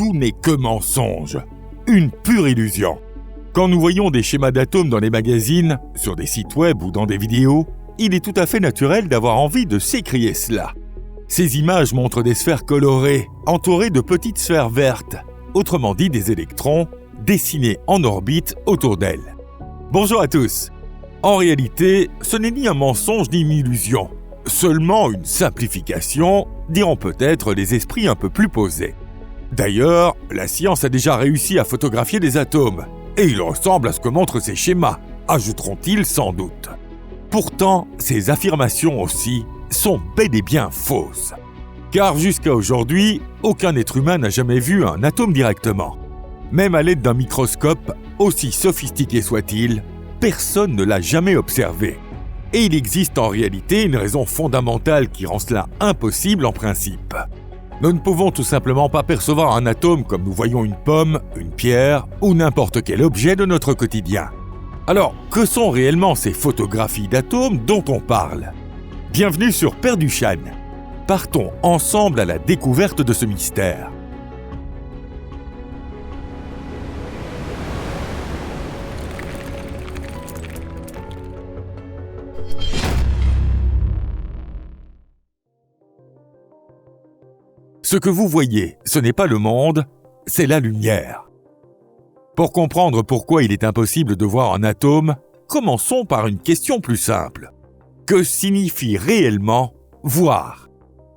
tout n'est que mensonge, une pure illusion. Quand nous voyons des schémas d'atomes dans les magazines, sur des sites web ou dans des vidéos, il est tout à fait naturel d'avoir envie de s'écrier cela. Ces images montrent des sphères colorées, entourées de petites sphères vertes, autrement dit des électrons, dessinés en orbite autour d'elles. Bonjour à tous. En réalité, ce n'est ni un mensonge ni une illusion, seulement une simplification, diront peut-être les esprits un peu plus posés. D'ailleurs, la science a déjà réussi à photographier des atomes, et ils ressemblent à ce que montrent ces schémas, ajouteront-ils sans doute. Pourtant, ces affirmations aussi sont bel et bien fausses. Car jusqu'à aujourd'hui, aucun être humain n'a jamais vu un atome directement. Même à l'aide d'un microscope, aussi sophistiqué soit-il, personne ne l'a jamais observé. Et il existe en réalité une raison fondamentale qui rend cela impossible en principe. Nous ne pouvons tout simplement pas percevoir un atome comme nous voyons une pomme, une pierre ou n'importe quel objet de notre quotidien. Alors, que sont réellement ces photographies d'atomes dont on parle ? Bienvenue sur Perduchan. Partons ensemble à la découverte de ce mystère. Ce que vous voyez, ce n'est pas le monde, c'est la lumière. Pour comprendre pourquoi il est impossible de voir un atome, commençons par une question plus simple. Que signifie réellement voir ?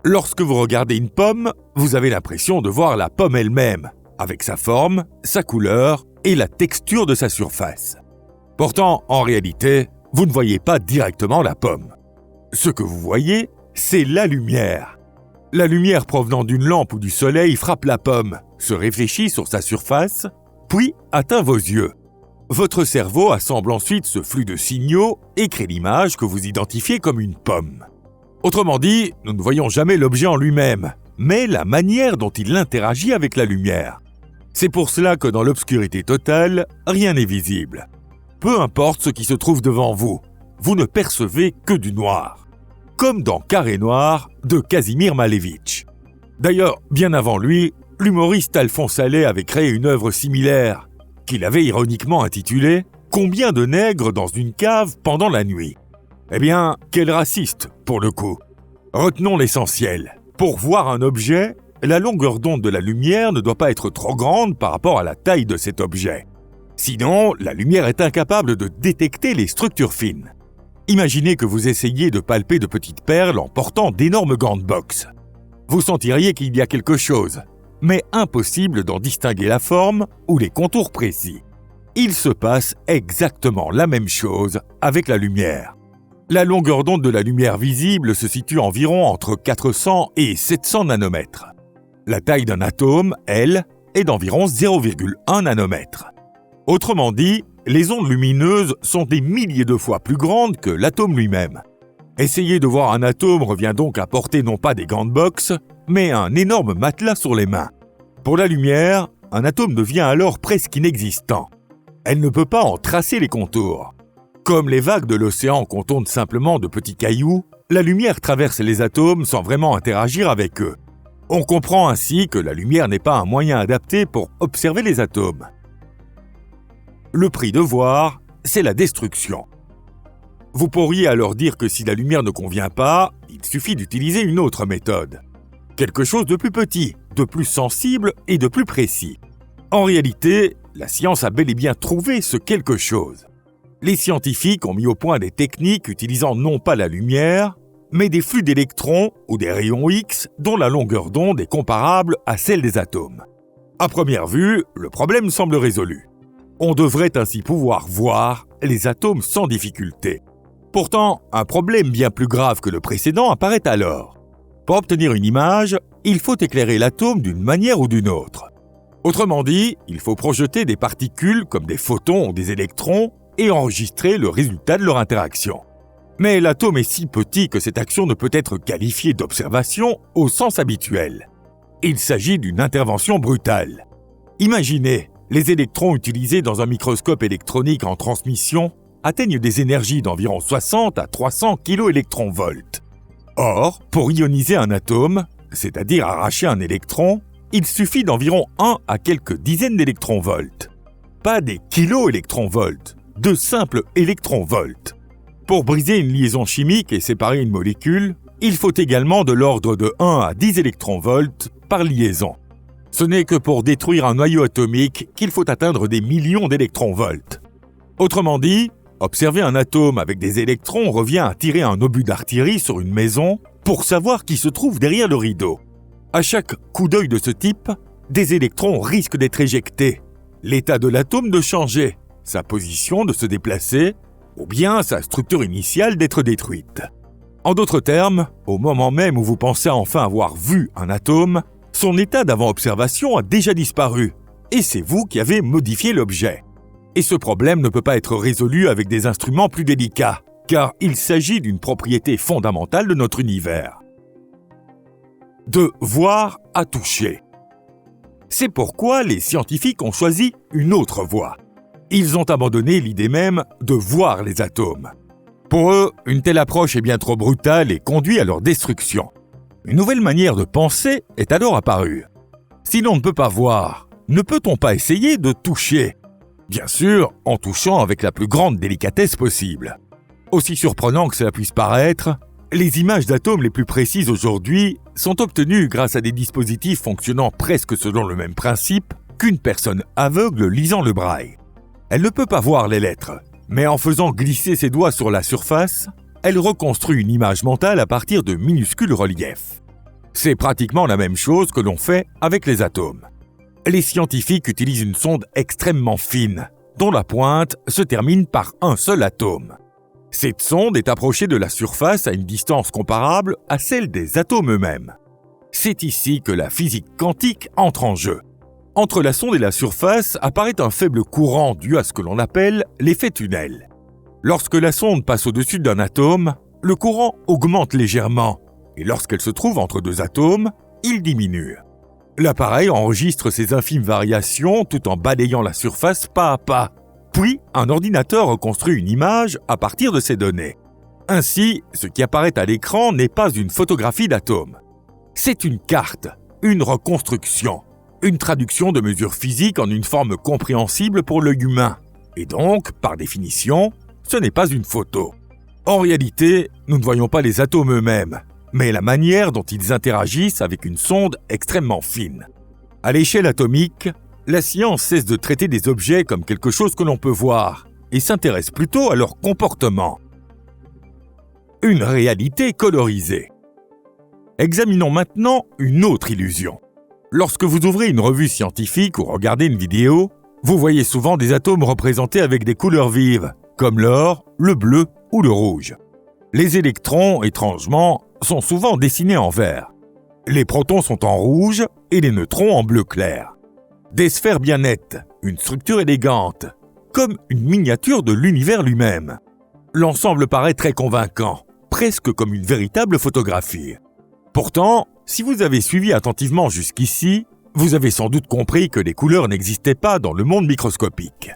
Lorsque vous regardez une pomme, vous avez l'impression de voir la pomme elle-même, avec sa forme, sa couleur et la texture de sa surface. Pourtant, en réalité, vous ne voyez pas directement la pomme. Ce que vous voyez, c'est la lumière. La lumière provenant d'une lampe ou du soleil frappe la pomme, se réfléchit sur sa surface, puis atteint vos yeux. Votre cerveau assemble ensuite ce flux de signaux et crée l'image que vous identifiez comme une pomme. Autrement dit, nous ne voyons jamais l'objet en lui-même, mais la manière dont il interagit avec la lumière. C'est pour cela que dans l'obscurité totale, rien n'est visible. Peu importe ce qui se trouve devant vous, vous ne percevez que du noir. Comme dans Carré Noir de Kazimir Malevich. D'ailleurs, bien avant lui, l'humoriste Alphonse Allais avait créé une œuvre similaire, qu'il avait ironiquement intitulée « Combien de nègres dans une cave pendant la nuit ?» Eh bien, quel raciste, pour le coup. Retenons l'essentiel. Pour voir un objet, la longueur d'onde de la lumière ne doit pas être trop grande par rapport à la taille de cet objet. Sinon, la lumière est incapable de détecter les structures fines. Imaginez que vous essayiez de palper de petites perles en portant d'énormes gants de boxe. Vous sentiriez qu'il y a quelque chose, mais impossible d'en distinguer la forme ou les contours précis. Il se passe exactement la même chose avec la lumière. La longueur d'onde de la lumière visible se situe environ entre 400 et 700 nanomètres. La taille d'un atome, elle, est d'environ 0,1 nanomètre. Autrement dit, les ondes lumineuses sont des milliers de fois plus grandes que l'atome lui-même. Essayer de voir un atome revient donc à porter non pas des gants de boxe, mais un énorme matelas sur les mains. Pour la lumière, un atome devient alors presque inexistant. Elle ne peut pas en tracer les contours. Comme les vagues de l'océan contournent simplement de petits cailloux, la lumière traverse les atomes sans vraiment interagir avec eux. On comprend ainsi que la lumière n'est pas un moyen adapté pour observer les atomes. Le prix de voir, c'est la destruction. Vous pourriez alors dire que si la lumière ne convient pas, il suffit d'utiliser une autre méthode. Quelque chose de plus petit, de plus sensible et de plus précis. En réalité, la science a bel et bien trouvé ce quelque chose. Les scientifiques ont mis au point des techniques utilisant non pas la lumière, mais des flux d'électrons ou des rayons X dont la longueur d'onde est comparable à celle des atomes. À première vue, le problème semble résolu. On devrait ainsi pouvoir voir les atomes sans difficulté. Pourtant, un problème bien plus grave que le précédent apparaît alors. Pour obtenir une image, il faut éclairer l'atome d'une manière ou d'une autre. Autrement dit, il faut projeter des particules comme des photons ou des électrons et enregistrer le résultat de leur interaction. Mais l'atome est si petit que cette action ne peut être qualifiée d'observation au sens habituel. Il s'agit d'une intervention brutale. Imaginez, les électrons utilisés dans un microscope électronique en transmission atteignent des énergies d'environ 60 à 300 kV. Or, pour ioniser un atome, c'est-à-dire arracher un électron, il suffit d'environ 1 à quelques dizaines d'électronvolts. Pas des kiloélectronvolts, de simples électronvolts. Pour briser une liaison chimique et séparer une molécule, il faut également de l'ordre de 1 à 10 électronvolts par liaison. Ce n'est que pour détruire un noyau atomique qu'il faut atteindre des millions d'électronvolts. Autrement dit, observer un atome avec des électrons revient à tirer un obus d'artillerie sur une maison pour savoir qui se trouve derrière le rideau. À chaque coup d'œil de ce type, des électrons risquent d'être éjectés, l'état de l'atome de changer, sa position de se déplacer, ou bien sa structure initiale d'être détruite. En d'autres termes, au moment même où vous pensez enfin avoir vu un atome, son état d'avant-observation a déjà disparu, et c'est vous qui avez modifié l'objet. Et ce problème ne peut pas être résolu avec des instruments plus délicats, car il s'agit d'une propriété fondamentale de notre univers. De voir à toucher. C'est pourquoi les scientifiques ont choisi une autre voie. Ils ont abandonné l'idée même de voir les atomes. Pour eux, une telle approche est bien trop brutale et conduit à leur destruction. Une nouvelle manière de penser est alors apparue. Si l'on ne peut pas voir, ne peut-on pas essayer de toucher ? Bien sûr, en touchant avec la plus grande délicatesse possible. Aussi surprenant que cela puisse paraître, les images d'atomes les plus précises aujourd'hui sont obtenues grâce à des dispositifs fonctionnant presque selon le même principe qu'une personne aveugle lisant le braille. Elle ne peut pas voir les lettres, mais en faisant glisser ses doigts sur la surface, elle reconstruit une image mentale à partir de minuscules reliefs. C'est pratiquement la même chose que l'on fait avec les atomes. Les scientifiques utilisent une sonde extrêmement fine, dont la pointe se termine par un seul atome. Cette sonde est approchée de la surface à une distance comparable à celle des atomes eux-mêmes. C'est ici que la physique quantique entre en jeu. Entre la sonde et la surface apparaît un faible courant dû à ce que l'on appelle l'effet tunnel. Lorsque la sonde passe au-dessus d'un atome, le courant augmente légèrement, et lorsqu'elle se trouve entre deux atomes, il diminue. L'appareil enregistre ces infimes variations tout en balayant la surface pas à pas. Puis, un ordinateur reconstruit une image à partir de ces données. Ainsi, ce qui apparaît à l'écran n'est pas une photographie d'atomes. C'est une carte, une reconstruction, une traduction de mesures physiques en une forme compréhensible pour l'œil humain. Et donc, par définition, ce n'est pas une photo. En réalité, nous ne voyons pas les atomes eux-mêmes, mais la manière dont ils interagissent avec une sonde extrêmement fine. À l'échelle atomique, la science cesse de traiter des objets comme quelque chose que l'on peut voir et s'intéresse plutôt à leur comportement. Une réalité colorisée. Examinons maintenant une autre illusion. Lorsque vous ouvrez une revue scientifique ou regardez une vidéo, vous voyez souvent des atomes représentés avec des couleurs vives, comme l'or, le bleu ou le rouge. Les électrons, étrangement, sont souvent dessinés en vert. Les protons sont en rouge et les neutrons en bleu clair. Des sphères bien nettes, une structure élégante, comme une miniature de l'univers lui-même. L'ensemble paraît très convaincant, presque comme une véritable photographie. Pourtant, si vous avez suivi attentivement jusqu'ici, vous avez sans doute compris que les couleurs n'existaient pas dans le monde microscopique.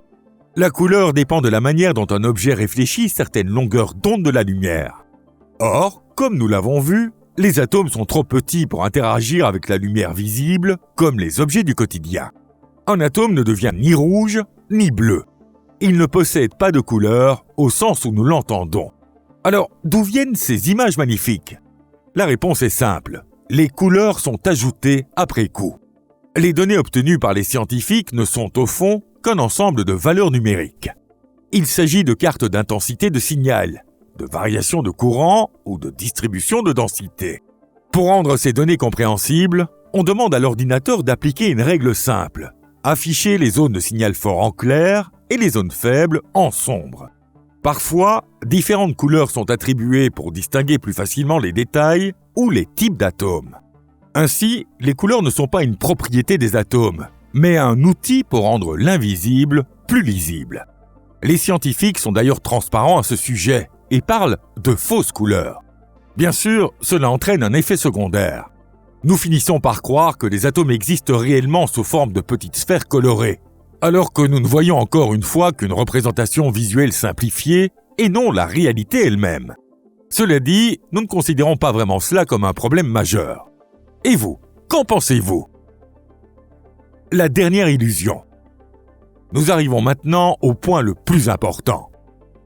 La couleur dépend de la manière dont un objet réfléchit certaines longueurs d'onde de la lumière. Or, comme nous l'avons vu, les atomes sont trop petits pour interagir avec la lumière visible, comme les objets du quotidien. Un atome ne devient ni rouge, ni bleu. Il ne possède pas de couleur au sens où nous l'entendons. Alors, d'où viennent ces images magnifiques ? La réponse est simple. Les couleurs sont ajoutées après coup. Les données obtenues par les scientifiques ne sont au fond qu'un ensemble de valeurs numériques. Il s'agit de cartes d'intensité de signal, de variation de courant ou de distribution de densité. Pour rendre ces données compréhensibles, on demande à l'ordinateur d'appliquer une règle simple, afficher les zones de signal fort en clair et les zones faibles en sombre. Parfois, différentes couleurs sont attribuées pour distinguer plus facilement les détails ou les types d'atomes. Ainsi, les couleurs ne sont pas une propriété des atomes, mais un outil pour rendre l'invisible plus lisible. Les scientifiques sont d'ailleurs transparents à ce sujet et parlent de fausses couleurs. Bien sûr, cela entraîne un effet secondaire. Nous finissons par croire que les atomes existent réellement sous forme de petites sphères colorées, alors que nous ne voyons encore une fois qu'une représentation visuelle simplifiée et non la réalité elle-même. Cela dit, nous ne considérons pas vraiment cela comme un problème majeur. Et vous, qu'en pensez-vous ? La dernière illusion. Nous arrivons maintenant au point le plus important.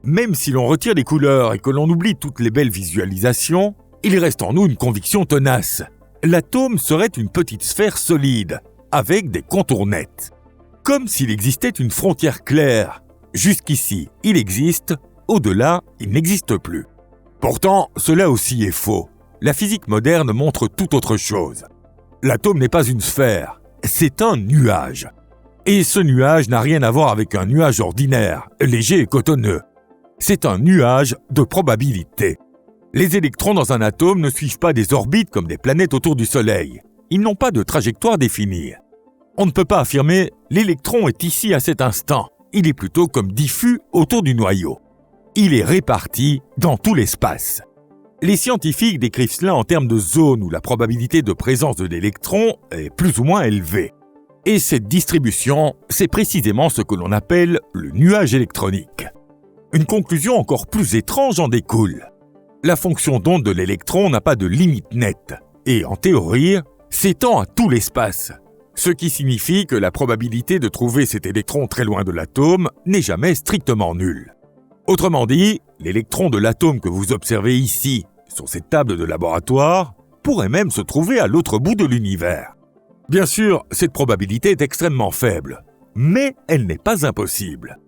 Même si l'on retire les couleurs et que l'on oublie toutes les belles visualisations, il reste en nous une conviction tenace. L'atome serait une petite sphère solide, avec des contours nets. Comme s'il existait une frontière claire. Jusqu'ici, il existe, au-delà, il n'existe plus. Pourtant, cela aussi est faux. La physique moderne montre tout autre chose. L'atome n'est pas une sphère, c'est un nuage. Et ce nuage n'a rien à voir avec un nuage ordinaire, léger et cotonneux. C'est un nuage de probabilité. Les électrons dans un atome ne suivent pas des orbites comme des planètes autour du Soleil. Ils n'ont pas de trajectoire définie. On ne peut pas affirmer « l'électron est ici à cet instant ». Il est plutôt comme diffus autour du noyau. Il est réparti dans tout l'espace. Les scientifiques décrivent cela en termes de zones où la probabilité de présence de l'électron est plus ou moins élevée. Et cette distribution, c'est précisément ce que l'on appelle le nuage électronique. Une conclusion encore plus étrange en découle. La fonction d'onde de l'électron n'a pas de limite nette et, en théorie, s'étend à tout l'espace. Ce qui signifie que la probabilité de trouver cet électron très loin de l'atome n'est jamais strictement nulle. Autrement dit, l'électron de l'atome que vous observez ici, sur cette table de laboratoire, pourrait même se trouver à l'autre bout de l'univers. Bien sûr, cette probabilité est extrêmement faible, mais elle n'est pas impossible.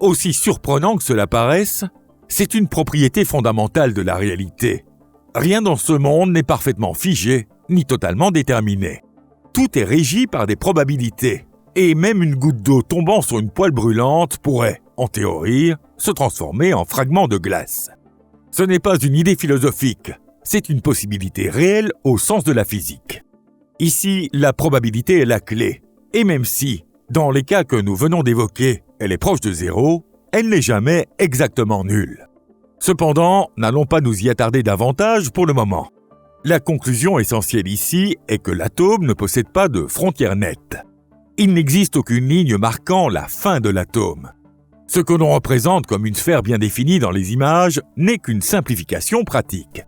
Aussi surprenant que cela paraisse, c'est une propriété fondamentale de la réalité. Rien dans ce monde n'est parfaitement figé, ni totalement déterminé. Tout est régi par des probabilités, et même une goutte d'eau tombant sur une poêle brûlante pourrait, en théorie, se transformer en fragment de glace. Ce n'est pas une idée philosophique, c'est une possibilité réelle au sens de la physique. Ici, la probabilité est la clé, et même si, dans les cas que nous venons d'évoquer, elle est proche de zéro, elle n'est jamais exactement nulle. Cependant, n'allons pas nous y attarder davantage pour le moment. La conclusion essentielle ici est que l'atome ne possède pas de frontière nette. Il n'existe aucune ligne marquant la fin de l'atome. Ce que l'on représente comme une sphère bien définie dans les images n'est qu'une simplification pratique.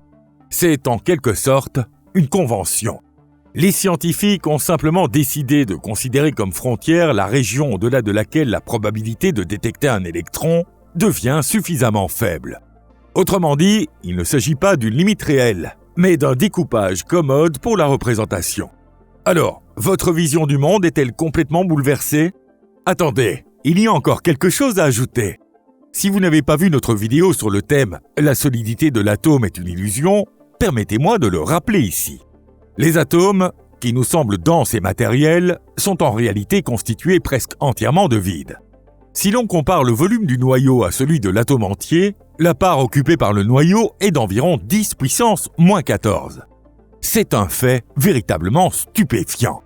C'est en quelque sorte une convention. Les scientifiques ont simplement décidé de considérer comme frontière la région au-delà de laquelle la probabilité de détecter un électron devient suffisamment faible. Autrement dit, il ne s'agit pas d'une limite réelle, mais d'un découpage commode pour la représentation. Alors, votre vision du monde est-elle complètement bouleversée? Attendez, il y a encore quelque chose à ajouter. Si vous n'avez pas vu notre vidéo sur le thème « La solidité de l'atome est une illusion », permettez-moi de le rappeler ici. Les atomes, qui nous semblent denses et matériels, sont en réalité constitués presque entièrement de vide. Si l'on compare le volume du noyau à celui de l'atome entier, la part occupée par le noyau est d'environ 10 puissance moins 14. C'est un fait véritablement stupéfiant.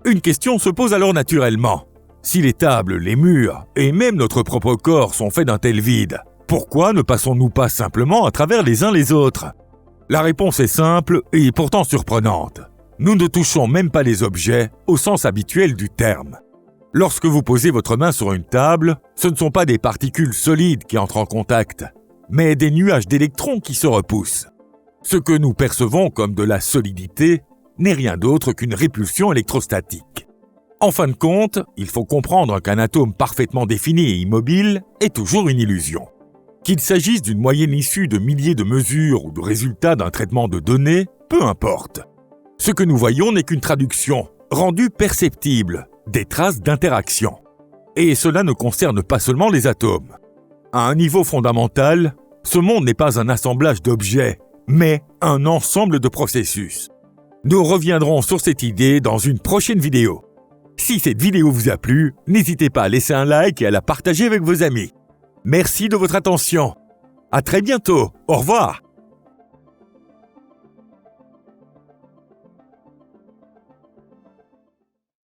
Une question se pose alors naturellement. Si les tables, les murs et même notre propre corps sont faits d'un tel vide, pourquoi ne passons-nous pas simplement à travers les uns les autres? La réponse est simple et pourtant surprenante. Nous ne touchons même pas les objets au sens habituel du terme. Lorsque vous posez votre main sur une table, ce ne sont pas des particules solides qui entrent en contact, mais des nuages d'électrons qui se repoussent. Ce que nous percevons comme de la solidité n'est rien d'autre qu'une répulsion électrostatique. En fin de compte, il faut comprendre qu'un atome parfaitement défini et immobile est toujours une illusion. Qu'il s'agisse d'une moyenne issue de milliers de mesures ou de résultats d'un traitement de données, peu importe. Ce que nous voyons n'est qu'une traduction, rendue perceptible, des traces d'interaction. Et cela ne concerne pas seulement les atomes. À un niveau fondamental, ce monde n'est pas un assemblage d'objets, mais un ensemble de processus. Nous reviendrons sur cette idée dans une prochaine vidéo. Si cette vidéo vous a plu, n'hésitez pas à laisser un like et à la partager avec vos amis. Merci de votre attention. À très bientôt. Au revoir.